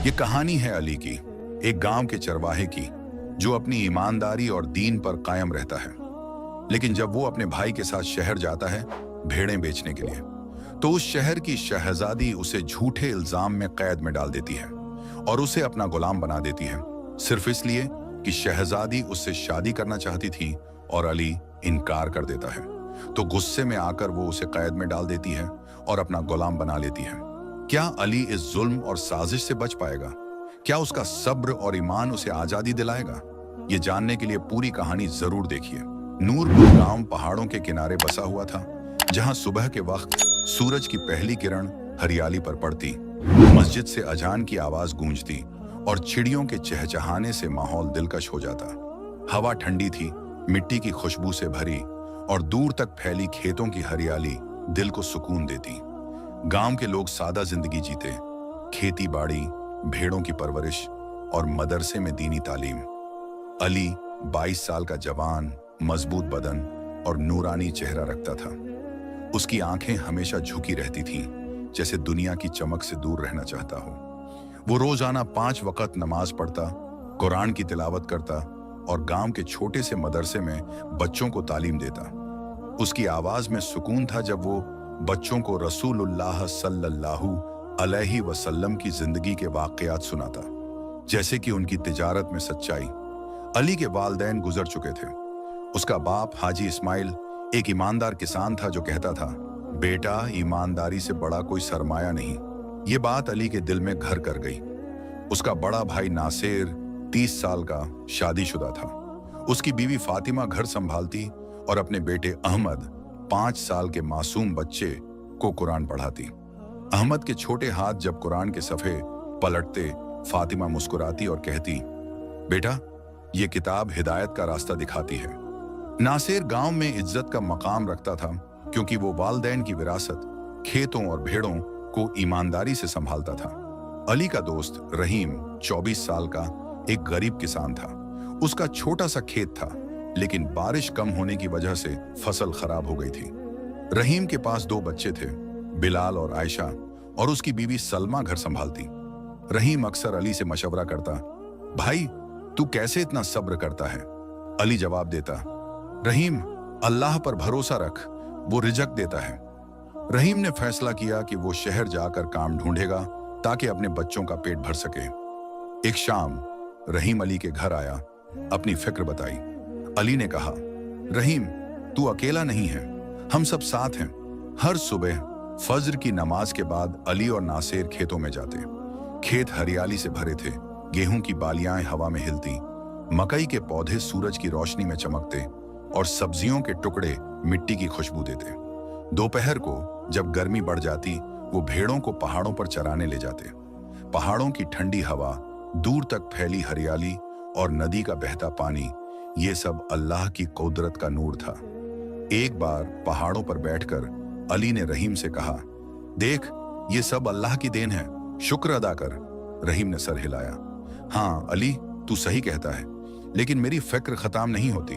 ये कहानी है अली की, एक गांव के चरवाहे की, जो अपनी ईमानदारी और दीन पर कायम रहता है। लेकिन जब वो अपने भाई के साथ शहर जाता है भेड़ें बेचने के लिए, तो उस शहर की शहजादी उसे झूठे इल्जाम में कैद में डाल देती है और उसे अपना गुलाम बना देती है, सिर्फ इसलिए कि शहजादी उससे शादी करना चाहती थी और अली इनकार कर देता है। तो गुस्से में आकर वो उसे कैद में डाल देती है और अपना गुलाम बना लेती है। क्या अली इस जुल्म और साजिश से बच पाएगा? क्या उसका सब्र और ईमान उसे आजादी दिलाएगा? ये जानने के लिए पूरी कहानी जरूर देखिए। नूरपुर गांव पहाड़ों के किनारे बसा हुआ था, जहां सुबह के वक्त सूरज की पहली किरण हरियाली पर पड़ती, मस्जिद से अजान की आवाज गूंजती और चिड़ियों के चहचहाने से माहौल दिलकश हो जाता। हवा ठंडी थी, मिट्टी की खुशबू से भरी और दूर तक फैली खेतों की हरियाली दिल को सुकून देती। गांव के लोग सादा जिंदगी जीते, खेती बाड़ी, भेड़ों की परवरिश और मदरसे में दीनी तालीम। अली 22 साल का जवान, मजबूत बदन और नूरानी चेहरा रखता था। उसकी आंखें हमेशा झुकी रहती थीं, जैसे दुनिया की चमक से दूर रहना चाहता हो। वो रोजाना 5 वक्त नमाज पढ़ता, कुरान की तिलावत करता और गांव के छोटे से मदरसे में बच्चों को तालीम देता। उसकी आवाज में सुकून था जब वो बच्चों को रसूलुल्लाह सल्लल्लाहु अलैहि वसल्लम की जिंदगी के वाकयात सुनाता, जैसे कि उनकी तिजारत में सच्चाई। अली के वालिदैन गुजर चुके थे। उसका बाप हाजी इस्माइल एक ईमानदार किसान था जो कहता था, बेटा, ईमानदारी से बड़ा कोई सरमाया नहीं। ये बात अली के दिल में घर कर गई। उसका बड़ा भाई नासिर 30 साल का शादीशुदा था। उसकी बीवी फातिमा घर संभालती और अपने बेटे अहमद 5 साल के मासूम बच्चे को कुरान पढ़ाती। अहमद के छोटे हाथ जब कुरान के सफ़े पलटते, फातिमा मुस्कुराती और कहती, बेटा, ये किताब हिदायत का रास्ता दिखाती है। नासिर गांव में इज्जत का मकाम रखता था, क्योंकि वो वालिदैन की विरासत, खेतों और भेड़ों को ईमानदारी से संभालता था। अली का दोस्त रहीम 24 साल का एक गरीब किसान था। उसका छोटा सा खेत था, लेकिन बारिश कम होने की वजह से फसल खराब हो गई थी। रहीम के पास 2 बच्चे थे, बिलाल और आयशा, और उसकी बीवी सलमा घर संभालती। रहीम अक्सर अली से मशवरा करता, भाई, तू कैसे इतना सब्र करता है? अली जवाब देता, रहीम, अल्लाह पर भरोसा रख, वो रिजक देता है। रहीम ने फैसला किया कि वो शहर जाकर काम ढूंढेगा ताकि अपने बच्चों का पेट भर सके। एक शाम रहीम अली के घर आया, अपनी फिक्र बताई। अली ने कहा, रहीम, तू अकेला नहीं है, हम सब साथ हैं। हर सुबह फज्र की नमाज के बाद अली और नासिर खेतों में जाते। खेत हरियाली से भरे थे, गेहूं की बालियां हवा में हिलती, मकई के पौधे सूरज की रोशनी में चमकते और सब्जियों के टुकड़े मिट्टी की खुशबू देते। दोपहर को जब गर्मी बढ़ जाती, वो भेड़ों को पहाड़ों पर चराने ले जाते। पहाड़ों की ठंडी हवा, दूर तक फैली हरियाली और नदी का बहता पानी, ये सब अल्लाह की कुदरत का नूर था। एक बार पहाड़ों पर बैठकर अली ने रहीम से कहा, देख, ये सब अल्लाह की देन है, शुक्र अदा कर। रहीम ने सर हिलाया। हाँ अली, तू सही कहता है, लेकिन मेरी फिक्र खत्म नहीं होती।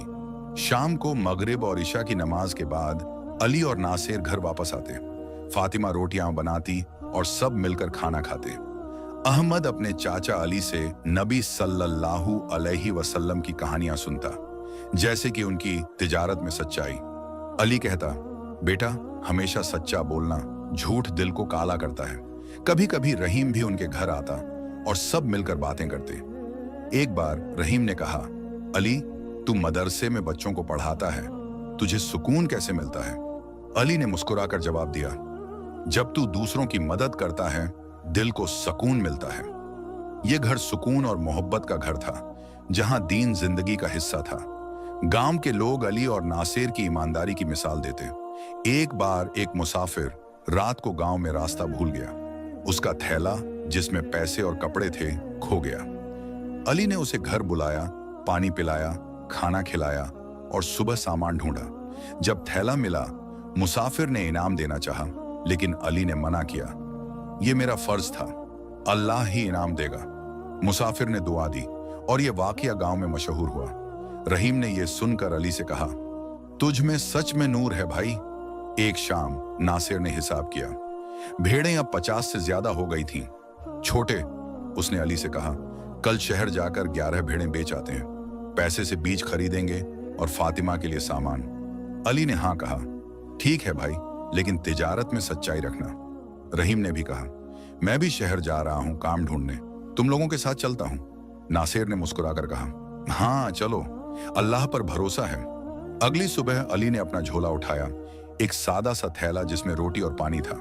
शाम को मगरिब और इशा की नमाज के बाद अली और नासिर घर वापस आते। फातिमा रोटियां बनाती और सब मिलकर खाना खाते। अहमद अपने चाचा अली से नबी सल्लल्लाहु अलैहि वसल्लम की कहानियां सुनता, जैसे कि उनकी तिजारत में सच्चाई। अली कहता, बेटा, हमेशा सच्चा बोलना, झूठ दिल को काला करता है। कभी कभी रहीम भी उनके घर आता और सब मिलकर बातें करते। एक बार रहीम ने कहा, अली, तू मदरसे में बच्चों को पढ़ाता है, तुझे सुकून कैसे मिलता है? अली ने मुस्कुराकर जवाब दिया, जब तू दूसरों की मदद करता है, दिल को सुकून मिलता है। यह घर सुकून और मोहब्बत का घर था, जहां दीन जिंदगी का हिस्सा था। गांव के लोग अली और नासिर की ईमानदारी की मिसाल देते। एक बार एक मुसाफिर रात को गांव में रास्ता भूल गया। उसका थैला, जिसमें पैसे और कपड़े थे, खो गया। अली ने उसे घर बुलाया, पानी पिलाया, खाना खिलाया और सुबह सामान ढूंढा। जब थैला मिला, मुसाफिर ने इनाम देना चाहा, लेकिन अली ने मना किया। ये मेरा फर्ज था, अल्लाह ही इनाम देगा। मुसाफिर ने दुआ दी और यह वाकया गांव में मशहूर हुआ। रहीम ने यह सुनकर अली से कहा, तुझ में सच में नूर है भाई। एक शाम नासिर ने हिसाब किया, भेड़ें अब 50 से ज्यादा हो गई थीं। छोटे उसने अली से कहा, कल शहर जाकर 11 भेड़ें बेच आते हैं, पैसे से बीज खरीदेंगे और फातिमा के लिए सामान। अली ने हाँ कहा, ठीक है भाई, लेकिन तिजारत में सच्चाई रखना। रहीम ने भी कहा, मैं भी शहर जा रहा हूं काम ढूंढने, तुम लोगों के साथ चलता हूं। नासिर ने मुस्कुराकर कहा, हाँ चलो, अल्लाह पर भरोसा है। अगली सुबह अली ने अपना झोला उठाया, एक सादा सा थैला जिसमें रोटी और पानी था।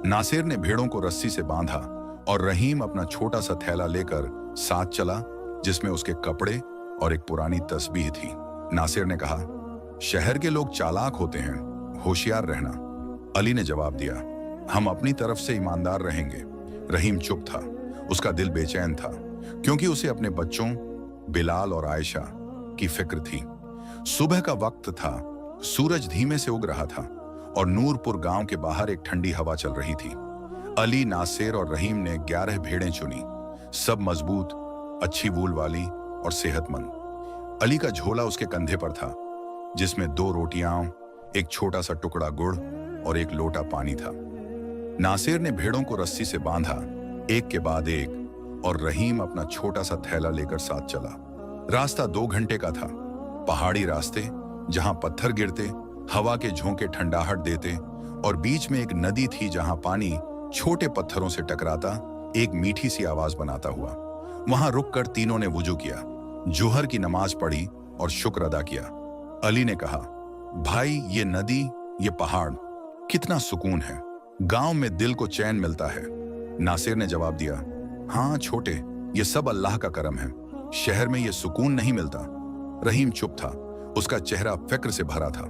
नासिर ने भेड़ों को रस्सी से बांधा और रहीम अपना छोटा सा थैला लेकर साथ चला, जिसमें उसके कपड़े और एक पुरानी तस्बीह थी। नासिर ने कहा, शहर के लोग चालाक होते हैं, होशियार रहना। अली ने जवाब दिया, हम अपनी तरफ से ईमानदार रहेंगे। रहीम चुप था, उसका दिल बेचैन था, क्योंकि उसे अपने बच्चों बिलाल और आयशा की फिक्र थी। सुबह का वक्त था, सूरज धीमे से उग रहा था और नूरपुर गांव के बाहर एक ठंडी हवा चल रही थी। अली, नासिर और रहीम ने 11 भेड़ें चुनी, सब मजबूत, अच्छी वूल वाली और सेहतमंद। अली का झोला उसके कंधे पर था, जिसमें 2 रोटियां, एक छोटा सा टुकड़ा गुड़ और एक लोटा पानी था। नासिर ने भेड़ों को रस्सी से बांधा, एक के बाद एक, और रहीम अपना छोटा सा थैला लेकर साथ चला। रास्ता 2 घंटे का था। पहाड़ी रास्ते जहां पत्थर गिरते, हवा के झोंके ठंडाहट देते, और बीच में एक नदी थी जहां पानी छोटे पत्थरों से टकराता एक मीठी सी आवाज बनाता हुआ। वहां रुककर तीनों ने वुजू किया, जोहर की नमाज पढ़ी और शुक्र अदा किया। अली ने कहा, भाई ये नदी, ये पहाड़, कितना सुकून है, गांव में दिल को चैन मिलता है। नासिर ने जवाब दिया, हाँ छोटे, ये सब अल्लाह का करम है, शहर में ये सुकून नहीं मिलता। रहीम चुप था, उसका चेहरा फिक्र से भरा था।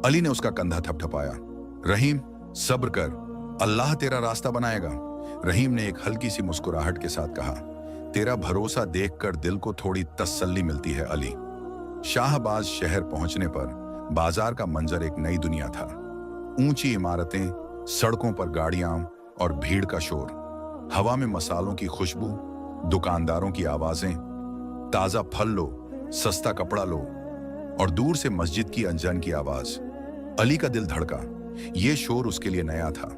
अली ने उसका कंधा थपथपाया, रहीम सब्र कर, अल्लाह तेरा रास्ता बनाएगा। रहीम ने एक हल्की सी मुस्कुराहट के साथ कहा, तेरा भरोसा देखकर दिल को थोड़ी तसल्ली मिलती है अली। शाहबाज शहर पहुंचने पर बाजार का मंजर एक नई दुनिया था। ऊंची इमारतें, सड़कों पर गाड़ियां और भीड़ का शोर, हवा में मसालों की खुशबू, दुकानदारों की आवाजें, ताजा फल लो, सस्ता कपड़ा लो, और दूर से मस्जिद की अजान की आवाज। अली का दिल धड़का, ये शोर उसके लिए नया था।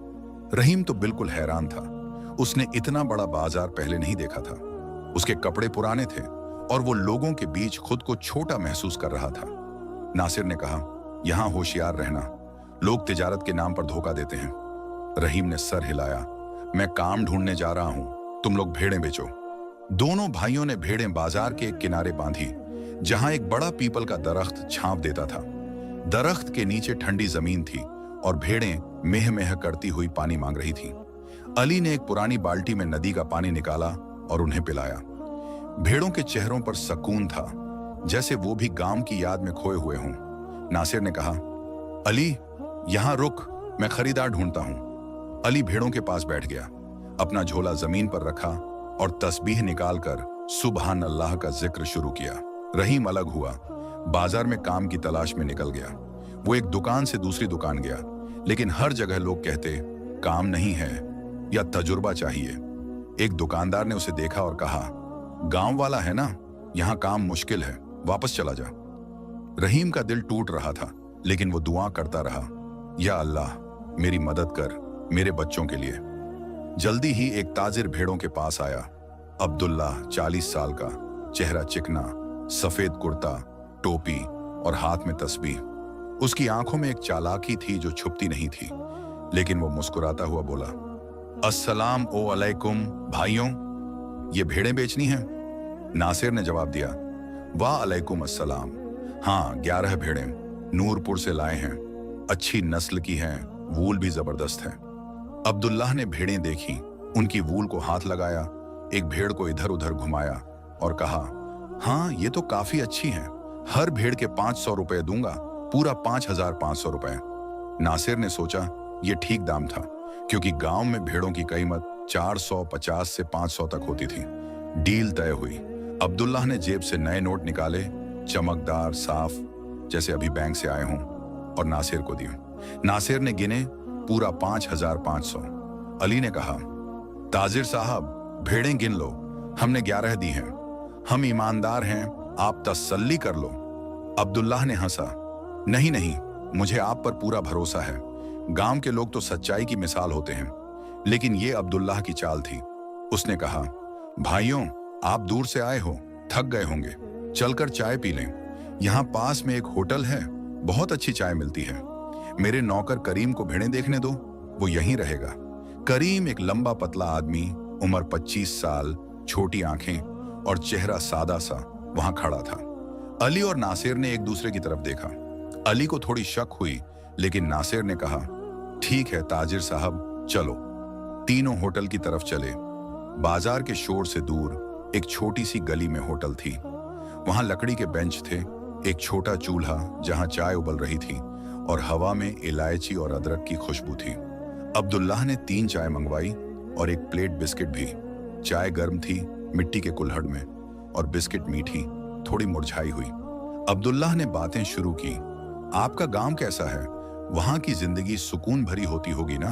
रहीम तो बिल्कुल हैरान था, उसने इतना बड़ा बाजार पहले नहीं देखा था। उसके कपड़े पुराने थे और वो लोगों के बीच खुद को छोटा महसूस कर रहा था। नासिर ने कहा, यहां होशियार रहना, लोग तिजारत के नाम पर धोखा देते हैं। रहीम ने सर हिलाया, मैं काम ढूंढने जा रहा हूं, तुम लोग भेड़ें बेचो। दोनों भाइयों ने भेड़ें बाजार के एक किनारे बांधी, जहां एक बड़ा पीपल का दरख्त छांव देता था। दरख्त के नीचे ठंडी जमीन थी और भेड़ें मेह मेह करती हुई पानी मांग रही थीं। अली ने एक पुरानी बाल्टी में नदी का पानी निकाला और उन्हें पिलाया। भेड़ों के चेहरों पर सुकून था, जैसे वो भी गांव की याद में खोए हुए हों। नासिर ने कहा, अली यहां रुक, मैं खरीदार ढूंढता हूं। अली भेड़ों के पास बैठ गया, अपना झोला जमीन पर रखा और तस्बीह निकालकर सुबहान अल्लाह का जिक्र शुरू किया। रहीम अलग हुआ, बाजार में काम की तलाश में निकल गया। वो एक दुकान से दूसरी दुकान गया, लेकिन हर जगह लोग कहते, काम नहीं है या तजुर्बा चाहिए। एक दुकानदार ने उसे देखा और कहा, गांव वाला है ना, यहां काम मुश्किल है, वापस चला जा। रहीम का दिल टूट रहा था, लेकिन वो दुआ करता रहा, या अल्लाह मेरी मदद कर, मेरे बच्चों के लिए। जल्दी ही एक ताजिर भेड़ों के पास आया। अब्दुल्ला 40 साल का, चेहरा चिकना, सफेद कुर्ता, टोपी और हाथ में तस्बीह। उसकी आंखों में एक चालाकी थी जो छुपती नहीं थी, लेकिन वो मुस्कुराता हुआ बोला, अस्सलाम ओ अलैकुम भाइयों, ये भेड़ें बेचनी हैं? नासिर ने जवाब दिया, वाह अलैकुम अस्सलाम, हाँ 11 भेड़ें नूरपुर से लाए हैं, अच्छी नस्ल की हैं, वूल भी जबरदस्त है। अब्दुल्लाह ने भेड़ें देखी, उनकी वूल को हाथ लगाया, एक भेड़ को इधर उधर घुमाया और कहा, हाँ ये तो काफी अच्छी हैं, हर भेड़ के 500 रुपए दूंगा, पूरा 5500 रुपए। नासिर ने सोचा ये ठीक दाम था, क्योंकि गांव में भेड़ों की कीमत 450 से 500 तक होती थी। डील तय हुई। अब्दुल्लाह ने जेब से नए नोट निकाले, चमकदार, साफ, जैसे अभी बैंक से आए हों, और नासिर को दिए। नासिर ने गिने, पूरा 5500। अली ने कहा, ताजिर साहब भेड़ें गिन लो, हमने 11 दी हैं, हम ईमानदार हैं, आप तसल्ली कर लो। अब्दुल्लाह ने हंसा, नहीं नहीं, मुझे आप पर पूरा भरोसा है, गांव के लोग तो सच्चाई की मिसाल होते हैं। लेकिन ये अब्दुल्लाह की चाल थी। उसने कहा, भाइयों, आप दूर से आए हो, थक गए होंगे, चलकर चाय पी लें। यहाँ पास में एक होटल है, बहुत अच्छी चाय मिलती है। मेरे नौकर करीम को भेड़ें देखने दो, वो यहीं रहेगा। करीम एक लंबा पतला आदमी, उम्र 25 साल, छोटी आंखें और चेहरा सादा सा वहां खड़ा था। अली और नासिर ने एक दूसरे की तरफ देखा। अली को थोड़ी शक हुई, लेकिन नासिर ने कहा, ठीक है ताजिर साहब, चलो। तीनों होटल की तरफ चले। बाजार के शोर से दूर एक छोटी सी गली में होटल थी। वहां लकड़ी के बेंच थे, एक छोटा चूल्हा जहां चाय उबल रही थी और हवा में इलायची और अदरक की खुशबू थी। अब्दुल्लाह ने 3 चाय मंगवाई और एक प्लेट बिस्किट भी। चाय गर्म थी, मिट्टी के कुल्हड़ में, और बिस्किट मीठी, थोड़ी मुरझाई हुई। अब्दुल्लाह ने बातें शुरू की। आपका गांव कैसा है? वहां की जिंदगी सुकून भरी होती होगी ना?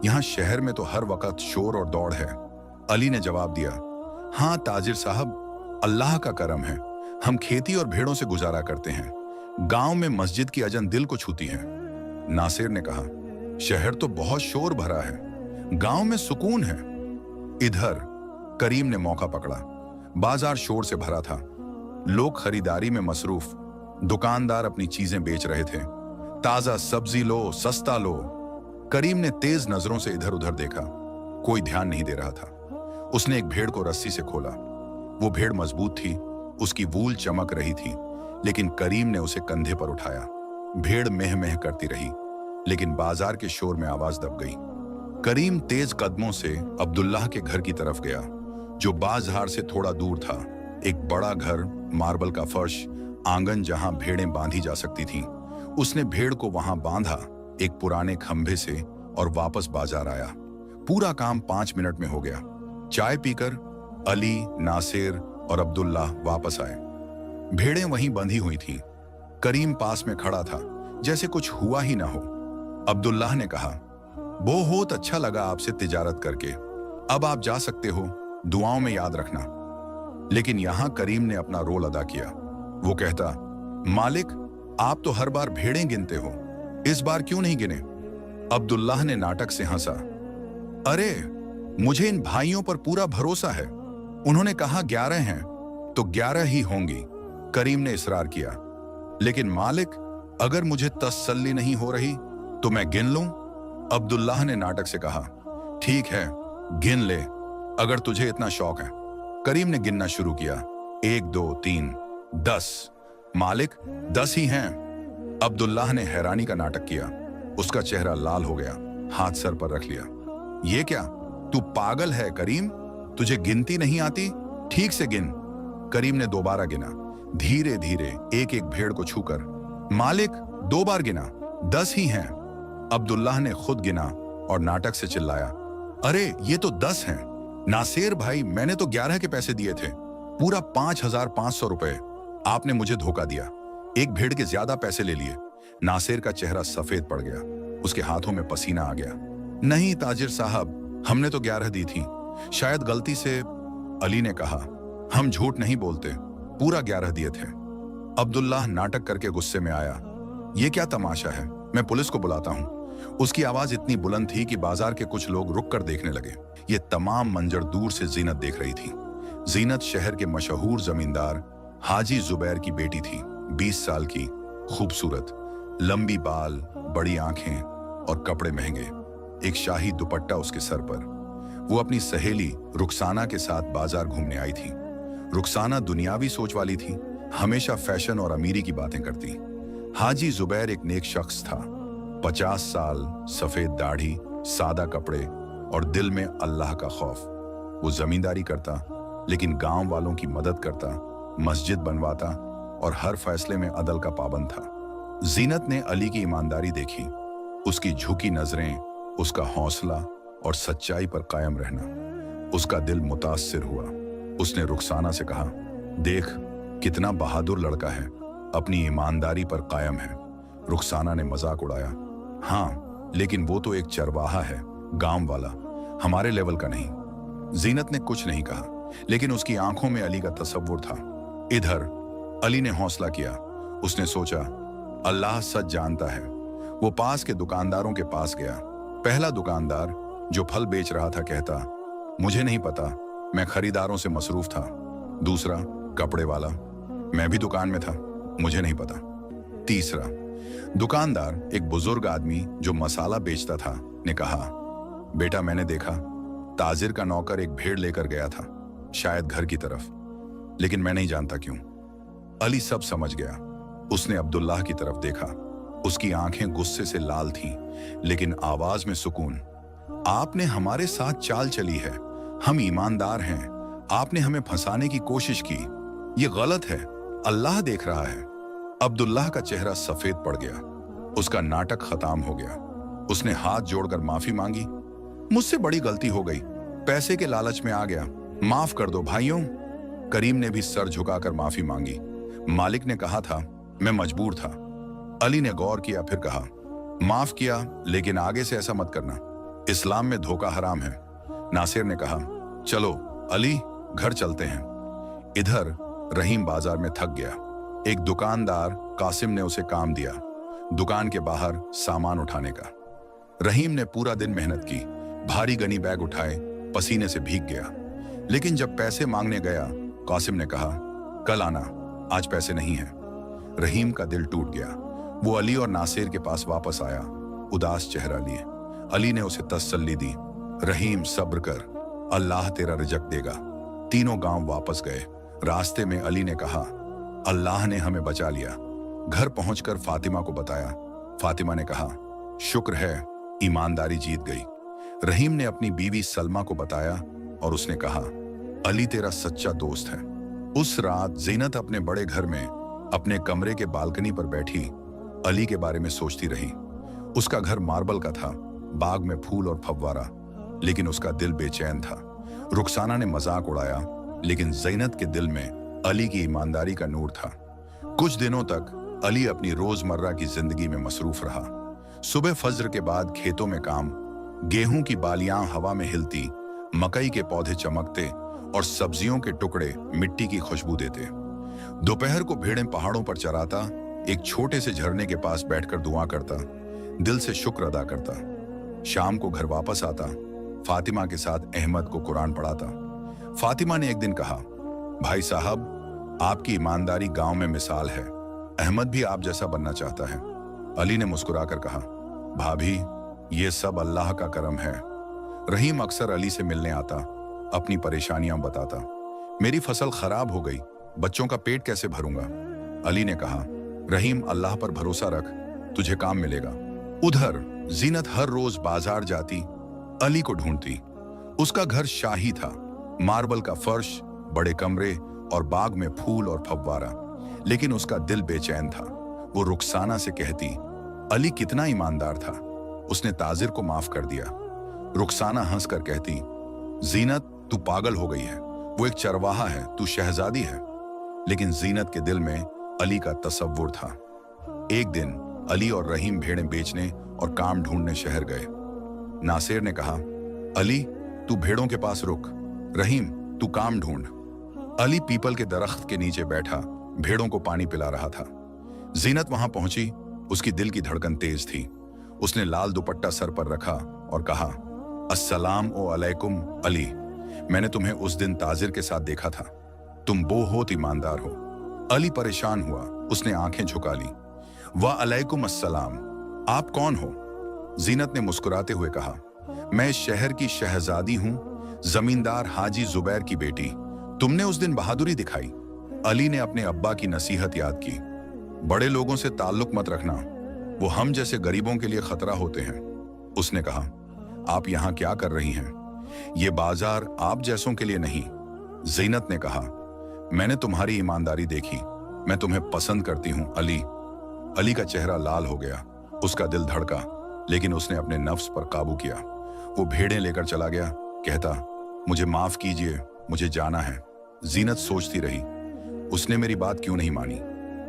यहाँ शहर में तो हर वक्त शोर और दौड़ है। अली ने जवाब दिया, हाँ ताजिर साहब, अल्लाह का करम है, हम खेती और भेड़ों से गुजारा करते हैं। गांव में मस्जिद की अजन दिल को छूती है। नासिर ने कहा, शहर तो बहुत शोर भरा है, गांव में सुकून है। इधर करीम ने मौका पकड़ा। बाजार शोर से भरा था, लोग खरीदारी में मसरूफ, दुकानदार अपनी चीजें बेच रहे थे। ताजा सब्जी लो, सस्ता लो। करीम ने तेज नजरों से इधर उधर देखा, कोई ध्यान नहीं दे रहा था। उसने एक भेड़ को रस्सी से खोला। वो भेड़ मजबूत थी, उसकी वूल चमक रही थी, लेकिन करीम ने उसे कंधे पर उठाया। भेड़ मेह मेह करती रही, लेकिन बाजार के शोर में आवाज दब गई। करीम तेज कदमों से अब्दुल्लाह के घर की तरफ गया, जो बाजार से थोड़ा दूर था। एक बड़ा घर, मार्बल का फर्श, आंगन जहां भेड़ें बांधी जा सकती थीं। उसने भेड़ को वहां बांधा एक पुराने खंभे से और वापस बाजार आया। पूरा काम 5 मिनट में हो गया। चाय पीकर अली, नासिर और अब्दुल्लाह वापस आए। भेड़ें वहीं बंधी हुई थीं। करीम पास में खड़ा था, जैसे कुछ हुआ ही ना हो। अब्दुल्लाह ने कहा, बहुत अच्छा लगा आपसे तिजारत करके, अब आप जा सकते हो, दुआओं में याद रखना। लेकिन यहां करीम ने अपना रोल अदा किया। वो कहता, मालिक, आप तो हर बार भेड़ें गिनते हो, इस बार क्यों नहीं गिने? अब्दुल्लाह ने नाटक से हंसा, अरे मुझे इन भाइयों पर पूरा भरोसा है, उन्होंने कहा 11 हैं तो 11 ही होंगी। करीम ने इसरार किया, लेकिन मालिक, अगर मुझे तसल्ली नहीं हो रही तो मैं गिन लूं? अब्दुल्लाह ने नाटक से कहा, ठीक है, गिन ले, अगर तुझे इतना शौक है। करीम ने गिनना शुरू किया, 1 2 3 10। मालिक, 10 ही हैं। अब्दुल्लाह ने हैरानी का नाटक किया। उसका चेहरा लाल हो गया, हाथ सर पर रख लिया। ये क्या, तू पागल है करीम? तुझे गिनती नहीं आती? ठीक से गिन। करीम ने दोबारा गिना, धीरे धीरे एक एक भेड़ को छूकर। मालिक, 2 बार गिना, 10 ही हैं। अब्दुल्लाह ने खुद गिना और नाटक से चिल्लाया, अरे ये तो 10 हैं। नासिर भाई, मैंने तो 11 के पैसे दिए थे, पूरा 5,500 रुपए। आपने मुझे धोखा दिया, एक भेड़ के ज्यादा पैसे ले लिए। नासिर का चेहरा सफेद पड़ गया, उसके हाथों में पसीना आ गया। नहीं ताजिर साहब, हमने तो 11 दी थी, शायद गलती से। अली ने कहा, हम झूठ नहीं बोलते, पूरा 11 दिए थे। अब्दुल्लाह नाटक करके गुस्से में आया, ये क्या तमाशा है, मैं पुलिस को बुलाता हूं। उसकी आवाज इतनी बुलंद थी कि बाजार के कुछ लोग रुक कर देखने लगे। ये तमाम मंजर दूर से जीनत देख रही थी। जीनत शहर के मशहूर जमींदार हाजी जुबैर की बेटी थी, 20 साल की, खूबसूरत, लंबी बाल, बड़ी आंखें और कपड़े महंगे, एक शाही दुपट्टा उसके सर पर। वो अपनी सहेली रुखसाना के साथ बाजार घूमने आई थी। रुखसाना दुनियावी सोच वाली थी, हमेशा फैशन और अमीरी की बातें करती। हाजी जुबैर एक नेक शख्स था, 50 साल, सफेद दाढ़ी, सादा कपड़े और दिल में अल्लाह का खौफ। वो जमींदारी करता, लेकिन गांव वालों की मदद करता, मस्जिद बनवाता और हर फैसले में अदल का पाबंद था। जीनत ने अली की ईमानदारी देखी, उसकी झुकी नजरें, उसका हौसला और सच्चाई पर कायम रहना। उसका दिल मुतासिर हुआ। उसने रुखसाना से कहा, देख कितना बहादुर लड़का है, अपनी ईमानदारी पर कायम है। रुखसाना ने मजाक उड़ाया, हाँ लेकिन वो तो एक चरवाहा है, गांव वाला, हमारे लेवल का नहीं। जीनत ने कुछ नहीं कहा, लेकिन उसकी आंखों में अली का तसव्वुर था। इधर अली ने हौसला किया। उसने सोचा, अल्लाह सच जानता है। वो पास के दुकानदारों के पास गया। पहला दुकानदार जो फल बेच रहा था कहता, मुझे नहीं पता, मैं खरीदारों से मसरूफ था। दूसरा, कपड़े वाला, मैं भी दुकान में था, मुझे नहीं पता। तीसरा, दुकानदार, एक बुजुर्ग आदमी जो मसाला बेचता था, ने कहा, बेटा मैंने देखा ताजिर का नौकर एक भेड़ लेकर गया था, शायद घर की तरफ, लेकिन मैं नहीं जानता क्यों। अली सब समझ गया। उसने अब्दुल्लाह की तरफ देखा। उसकी आंखें गुस्से से लाल थीं, लेकिन आवाज में सुकून। आपने हमारे साथ चाल चली है, हम ईमानदार हैं, आपने हमें फंसाने की कोशिश की, ये गलत है, अल्लाह देख रहा है। अब्दुल्लाह का चेहरा सफेद पड़ गया। उसका नाटक खत्म हो गया। उसने हाथ जोड़कर माफी मांगी। मुझसे बड़ी गलती हो गई, पैसे के लालच में आ गया, माफ कर दो भाइयों। करीम ने भी सर झुकाकर माफी मांगी। मालिक ने कहा था, मैं मजबूर था। अली ने गौर किया, फिर कहा, माफ किया, लेकिन आगे से ऐसा मत करना, इस्लाम में धोखा हराम है। नासिर ने कहा, चलो अली, घर चलते हैं। इधर रहीम बाजार में थक गया। एक दुकानदार कासिम ने उसे काम दिया, दुकान के बाहर सामान उठाने का। रहीम ने पूरा दिन मेहनत की, भारी गनी बैग उठाए, पसीने से भीग गया। लेकिन जब पैसे मांगने गया, कासिम ने कहा, कल आना, आज पैसे नहीं हैं। रहीम का दिल टूट गया। वो अली और नासिर के पास वापस आया, उदास चेहरा लिए। अली ने उसे तसल्ली दी, रहीम सब्र कर, अल्लाह तेरा रिजक देगा। तीनों गांव वापस गए। रास्ते में अली ने कहा, अल्लाह ने हमें बचा लिया। घर पहुंचकर फातिमा को बताया। फातिमा ने कहा, शुक्र है, ईमानदारी जीत गई। रहीम ने अपनी बीवी सलमा को बताया और उसने कहा, अली तेरा सच्चा दोस्त है। उस रात ज़ीनत अपने बड़े घर में अपने कमरे के बालकनी पर बैठी अली के बारे में सोचती रही। उसका घर मार्बल का था, बाग में फूल और फव्वारा, लेकिन उसका दिल बेचैन था। रुखसाना ने मजाक उड़ाया, लेकिन ज़ीनत के दिल में अली की ईमानदारी का नूर था। कुछ दिनों तक अली अपनी रोजमर्रा की जिंदगी में मसरूफ रहा। सुबह फज्र के बाद खेतों में काम, गेहूं की बालियां हवा में हिलती, मकई के पौधे चमकते और सब्जियों के टुकड़े मिट्टी की खुशबू देते। दोपहर को भेड़ें पहाड़ों पर चराता, एक छोटे से झरने के पास बैठकर दुआ करता, दिल से शुक्र अदा करता। शाम को घर वापस आता, फातिमा के साथ अहमद को कुरान पढ़ाता। फातिमा ने एक दिन कहा, भाई साहब, आपकी ईमानदारी गांव में मिसाल है, अहमद भी आप जैसा बनना चाहता है। अली ने मुस्कुराकर कहा, भाभी, ये सब अल्लाह का करम है। रहीम अक्सर अली से मिलने आता, अपनी परेशानियां बताता। मेरी फसल खराब हो गई, बच्चों का पेट कैसे भरूंगा। अली ने कहा, रहीम, अल्लाह पर भरोसा रख, तुझे काम मिलेगा। उधर ज़ीनत हर रोज बाजार जाती, अली को ढूंढती। उसका घर शाही था, मार्बल का फर्श, बड़े कमरे और बाग में फूल और फव्वारा, लेकिन उसका दिल बेचैन था। वो रुखसाना से कहती, अली कितना ईमानदार था, उसने ताजिर को माफ कर दिया। रुखसाना हंसकर कहती, ज़ीनत, तू पागल हो गई है, वो एक चरवाहा है, तू शहजादी है। लेकिन ज़ीनत के दिल में अली का तसव्वुर था। एक दिन अली और रहीम भेड़ें बेचने और काम ढूंढने शहर गए। नासिर ने कहा, अली, तू भेड़ों के पास रुक, रहीम, तू काम ढूंढ। अली पीपल के दरख्त के नीचे बैठा भेड़ों को पानी पिला रहा था। ज़ीनत वहां पहुंची, उसकी दिल की धड़कन तेज थी। उसने लाल दुपट्टा सर पर रखा और कहा, अस्सलाम ओ अलैकुम अली, मैंने तुम्हें उस दिन ताजिर के साथ देखा था, तुम बहुत ईमानदार हो। अली परेशान हुआ, उसने आंखें झुका ली। वाह अलैकुम अस्सलाम, आप कौन हो? ज़ीनत ने मुस्कुराते हुए कहा, मैं इस शहर की शहजादी हूं, जमींदार हाजी जुबैर की बेटी। तुमने उस दिन बहादुरी दिखाई। अली ने अपने अब्बा की नसीहत याद की, बड़े लोगों से ताल्लुक मत रखना, वो हम जैसे गरीबों के लिए खतरा होते हैं। उसने कहा, आप यहाँ क्या कर रही हैं? ये बाजार आप जैसों के लिए नहीं। ज़ीनत ने कहा, मैंने तुम्हारी ईमानदारी देखी, मैं तुम्हें पसंद करती हूँ अली। अली का चेहरा लाल हो गया, उसका दिल धड़का, लेकिन उसने अपने नफ्स पर काबू किया। वो भेड़ें लेकर चला गया, कहता, मुझे माफ कीजिए, मुझे जाना है। ज़ीनत सोचती रही, उसने मेरी बात क्यों नहीं मानी।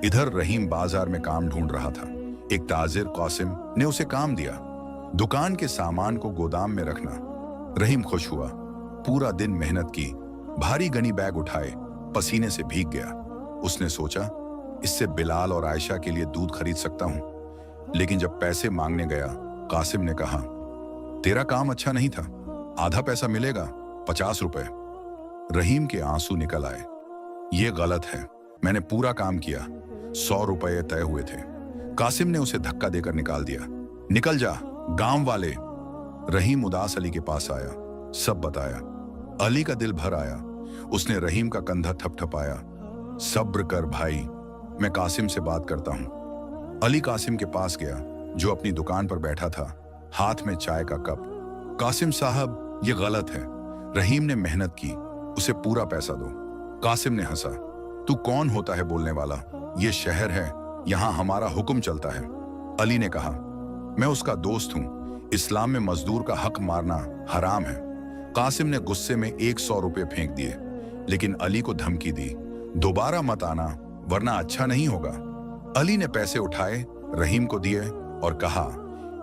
इधर रहीम बाजार में काम ढूंढ रहा था। एक ताजिर कासिम ने उसे काम दिया, दुकान के सामान को गोदाम में रखना। रहीम खुश हुआ, पूरा दिन मेहनत की, भारी गनी बैग उठाए, पसीने से भीग गया। उसने सोचा, इससे बिलाल और आयशा के लिए दूध खरीद सकता हूं। लेकिन जब पैसे मांगने गया, कासिम ने कहा, तेरा काम अच्छा नहीं था, आधा पैसा मिलेगा, 50 रुपए। रहीम के आंसू निकल आए। ये गलत है, मैंने पूरा काम किया, 100 रुपए तय हुए थे। कासिम ने उसे धक्का देकर निकाल दिया। निकल जा, गांव वाले। रहीम उदास अली के पास आया, सब बताया। अली का दिल भर आया। उसने रहीम का कंधा थपथपाया। सब्र कर भाई, मैं कासिम से बात करता हूं। अली कासिम के पास गया, जो अपनी दुकान पर बैठा था, हाथ में चाय का कप। कासिम साहब, ये गलत है। रहीम ने मेहनत की, उसे पूरा पैसा दो। कासिम ने हंसा। तू कौन होता है बोलने वाला? ये शहर है, यहां हमारा हुक्म चलता है। अली ने कहा, मैं उसका दोस्त हूं, इस्लाम में मजदूर का हक मारना हराम है। कासिम ने गुस्से में 100 रुपए फेंक दिए, लेकिन अली को धमकी दी, दोबारा मत आना वरना अच्छा नहीं होगा। अली ने पैसे उठाए, रहीम को दिए और कहा,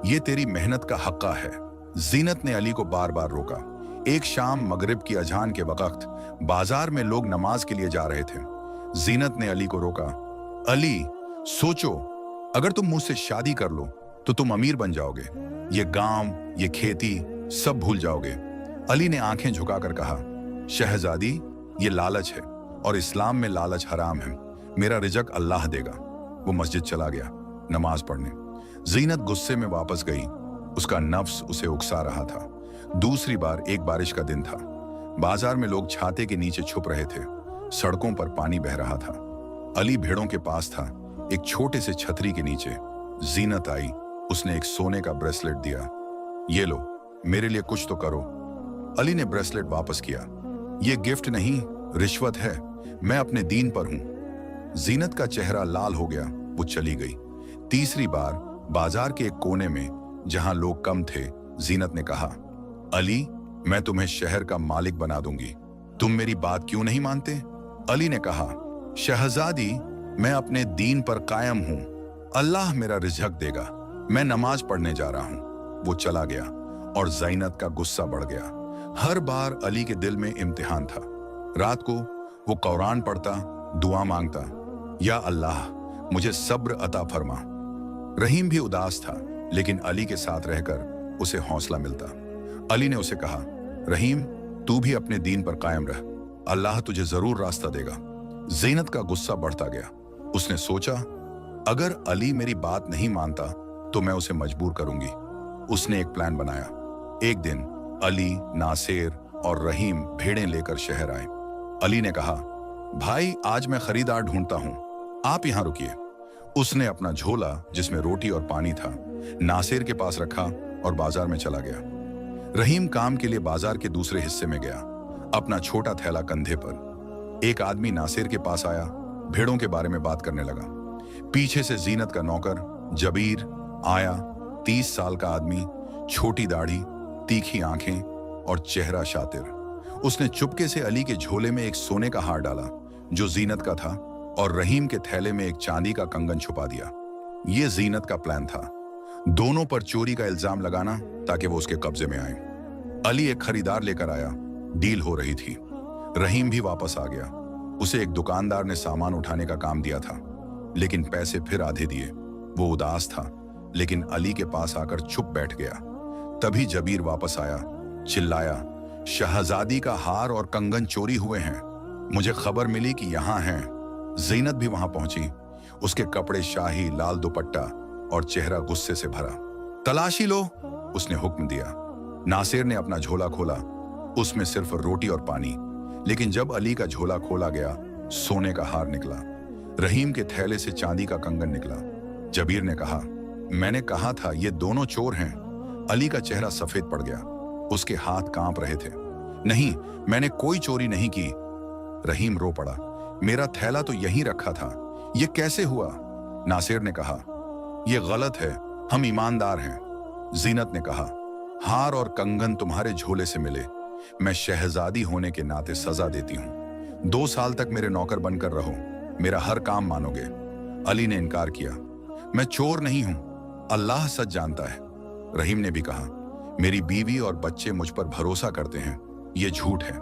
यह तेरी मेहनत का हक्का है। जीनत ने अली को बार बार रोका। एक शाम मगरिब की अजान के वक्त बाजार में लोग नमाज के लिए जा रहे थे। जीनत ने अली को रोका। अली, सोचो, अगर तुम मुझसे शादी कर लो तो तुम अमीर बन जाओगे। ये गांव, ये खेती सब भूल जाओगे। अली ने आंखें झुकाकर कहा, शहजादी, ये लालच है और इस्लाम में लालच हराम है। मेरा रिजक अल्लाह देगा। वो मस्जिद चला गया नमाज पढ़ने। जीनत गुस्से में वापस गई। उसका नफ्स उसे उकसा रहा था। दूसरी बार एक बारिश का दिन था। बाजार में लोग छाते के नीचे छुप रहे थे। सड़कों पर पानी बह रहा था। अली भेड़ों के पास था, एक छोटे से छतरी के नीचे। जीनत आई, उसने एक सोने का ब्रेसलेट दिया। ये लो, मेरे लिए कुछ तो करो। अली ने ब्रेसलेट वापस किया। ये गिफ्ट नहीं, रिश्वत है, मैं अपने दीन पर हूं। जीनत का चेहरा लाल हो गया, वो चली गई। तीसरी बार बाजार के एक कोने में, जहां लोग कम थे, जीनत ने कहा, अली, मैं तुम्हें शहर का मालिक बना दूंगी, तुम मेरी बात क्यों नहीं मानते? अली ने कहा, शहजादी, मैं अपने दीन पर कायम हूं, अल्लाह मेरा रिज़्क देगा, मैं नमाज पढ़ने जा रहा हूं। वो चला गया और जीनत का गुस्सा बढ़ गया। हर बार अली के दिल में इम्तिहान था। रात को वो कुरान पढ़ता, दुआ मांगता, या अल्लाह, मुझे सब्र अता फरमा। रहीम भी उदास था, लेकिन अली के साथ रहकर उसे हौसला मिलता। अली ने उसे कहा, रहीम, तू भी अपने दीन पर कायम रह, अल्लाह तुझे जरूर रास्ता देगा। जीनत का गुस्सा बढ़ता गया। उसने सोचा, अगर अली मेरी बात नहीं मानता तो मैं उसे मजबूर करूंगी। उसने एक प्लान बनाया। एक दिन अली, नासिर और रहीम भेड़ें लेकर शहर आए। अली ने कहा, भाई, आज मैं खरीदार ढूंढता हूं, आप यहां रुकिए। उसने अपना झोला, जिसमें रोटी और पानी था, नासिर के पास रखा और बाजार में चला गया। रहीम काम के लिए बाजार के दूसरे हिस्से में गया, अपना छोटा थैला कंधे पर। एक आदमी नासिर के पास आया, भेड़ों के बारे में बात करने लगा। पीछे से जीनत का नौकर जबीर आया। 30 साल का आदमी, छोटी दाढ़ी, तीखी आंखें और चेहरा शातिर। उसने चुपके से अली के झोले में एक सोने का हार डाला, जो जीनत का था, और रहीम के थैले में एक चांदी का कंगन छुपा दिया। यह जीनत का प्लान था, दोनों पर चोरी का इल्जाम लगाना ताकि वो उसके कब्जे में आए। अली एक खरीदार लेकर आया, डील हो रही थी। रहीम भी वापस आ गया। उसे एक दुकानदार ने सामान उठाने का काम दिया था, लेकिन पैसे फिर आधे दिए। वो उदास था, लेकिन अली के पास आकर चुप बैठ गया। तभी जबीर वापस आया, चिल्लाया, शहजादी का हार और कंगन चोरी हुए हैं, मुझे खबर मिली कि यहाँ हैं। जीनत भी वहां पहुंची। उसके कपड़े शाही, लाल दुपट्टा और चेहरा गुस्से से भरा। तलाशी लो, उसने हुक्म दिया। नासिर ने अपना झोला खोला, उसमें सिर्फ रोटी और पानी। लेकिन जब अली का झोला खोला गया, सोने का हार निकला। रहीम के थैले से चांदी का कंगन निकला। जबीर ने कहा, मैंने कहा था ये दोनों चोर हैं। अली का चेहरा सफेद पड़ गया, उसके हाथ कांप रहे थे। नहीं, मैंने कोई चोरी नहीं की। रहीम रो पड़ा, मेरा थैला तो यहीं रखा था, ये कैसे हुआ? नासिर ने कहा, यह गलत है, हम ईमानदार हैं। जीनत ने कहा, हार और कंगन तुम्हारे झोले से मिले, मैं शहजादी होने के नाते सजा देती हूं। 2 साल तक मेरे नौकर बनकर रहो, मेरा हर काम मानोगे। अली ने इनकार किया, मैं चोर नहीं हूं, अल्लाह सच जानता है। रहीम ने भी कहा, मेरी बीवी और बच्चे मुझ पर भरोसा करते हैं, ये झूठ है।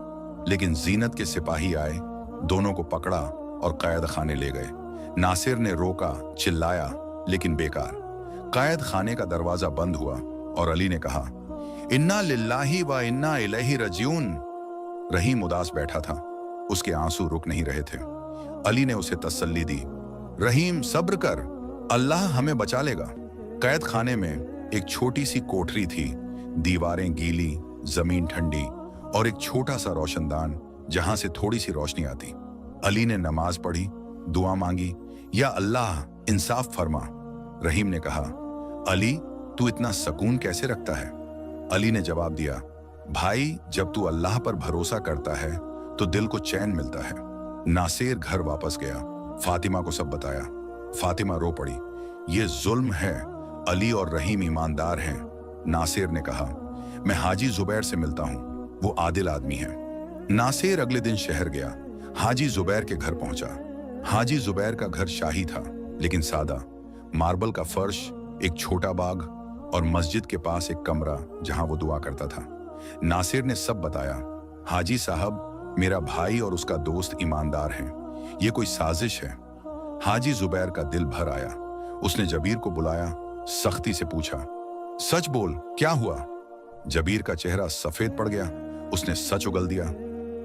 लेकिन जीनत के सिपाही आए, दोनों को पकड़ा और कैद खाने ले गए। नासिर ने रोका, चिल्लाया, लेकिन बेकार। कैद खाने का दरवाजा बंद हुआ और अली ने कहा, इन्ना लिल्लाही व इन्ना इलैहि रजिऊन। रहीम उदास बैठा था। उसके आंसू रुक नहीं रहे थे। अली ने उसे तसल्ली दी। रहीम, सब्र कर, अल्लाह हमें बचा लेगा। कैद खाने में एक छोटी सी कोठरी थी। दीवारें गीली, जमीन ठंडी और एक छोटा सा रोशनदान जहां से थोड़ी सी रोशनी आती। अली ने नमाज पढ़ी, दुआ मांगी, या अल्लाह इंसाफ फरमा। रहीम ने कहा, अली तू इतना सुकून कैसे रखता है? अली ने जवाब दिया, भाई जब तू अल्लाह पर भरोसा करता है तो दिल को चैन मिलता है। नासिर घर वापस गया, फातिमा को सब बताया। फातिमा रो पड़ी, ये जुल्म है, अली और रहीम ईमानदार हैं। नासिर ने कहा, मैं हाजी जुबैर से मिलता हूं, वो आदिल आदमी है। नासिर अगले दिन शहर गया, हाजी जुबैर के घर पहुंचा। हाजी जुबैर का घर शाही था, लेकिन सादा। मार्बल का फर्श, एक छोटा बाग और मस्जिद के पास एक कमरा जहां वो दुआ करता था। नासिर ने सब बताया। हाजी साहब, मेरा भाई और उसका दोस्त ईमानदार हैं, ये कोई साजिश है। हाजी जुबैर का दिल भर आया। उसने जबीर को बुलाया, सख्ती से पूछा, सच बोल, क्या हुआ? जबीर का चेहरा सफेद पड़ गया। उसने सच उगल दिया।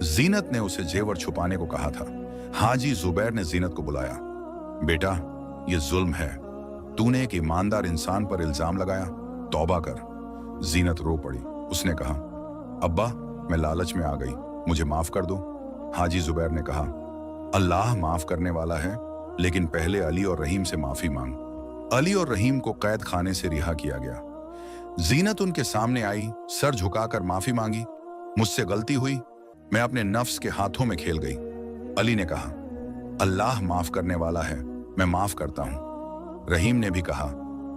जीनत ने उसे जेवर छुपाने को कहा था। हाजी जुबैर ने जीनत को बुलाया, बेटा ये जुल्म है, तूने एक ईमानदार इंसान पर इल्जाम लगाया, तौबा कर। जीनत रो पड़ी। उसने कहा, अब्बा मैं लालच में आ गई, मुझे माफ कर दो। हाजी जुबैर ने कहा, अल्लाह माफ करने वाला है, लेकिन पहले अली और रहीम से माफी मांग। अली और रहीम को कैद खाने से रिहा किया गया। जीनत उनके सामने आई, सर झुकाकर माफी मांगी, मुझसे गलती हुई, मैं अपने नफ्स के हाथों में खेल गई। अली ने कहा, अल्लाह माफ करने वाला है, मैं माफ करता हूं। रहीम ने भी कहा,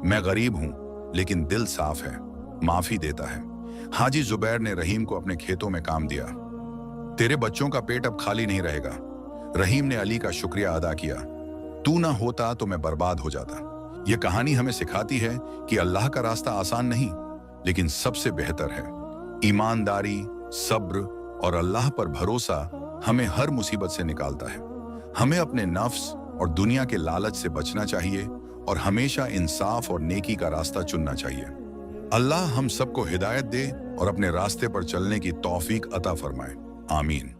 मैं गरीब हूं लेकिन दिल साफ है, माफी देता है। हाजी जुबैर ने रहीम को अपने खेतों में काम दिया। तेरे बच्चों का पेट अब खाली नहीं रहेगा। रहीम ने अली का शुक्रिया अदा किया। तू ना होता तो मैं बर्बाद हो जाता। यह कहानी हमें सिखाती है कि अल्लाह का रास्ता आसान नहीं, लेकिन सबसे बेहतर है। ईमानदारी, सब्र और अल्लाह पर भरोसा हमें हर मुसीबत से निकालता है। हमें अपने नफ्स और दुनिया के लालच से बचना चाहिए और हमेशा इंसाफ और नेकी का रास्ता चुनना चाहिए। अल्लाह हम सबको हिदायत दे और अपने रास्ते पर चलने की तौफीक अता फरमाए। आमीन।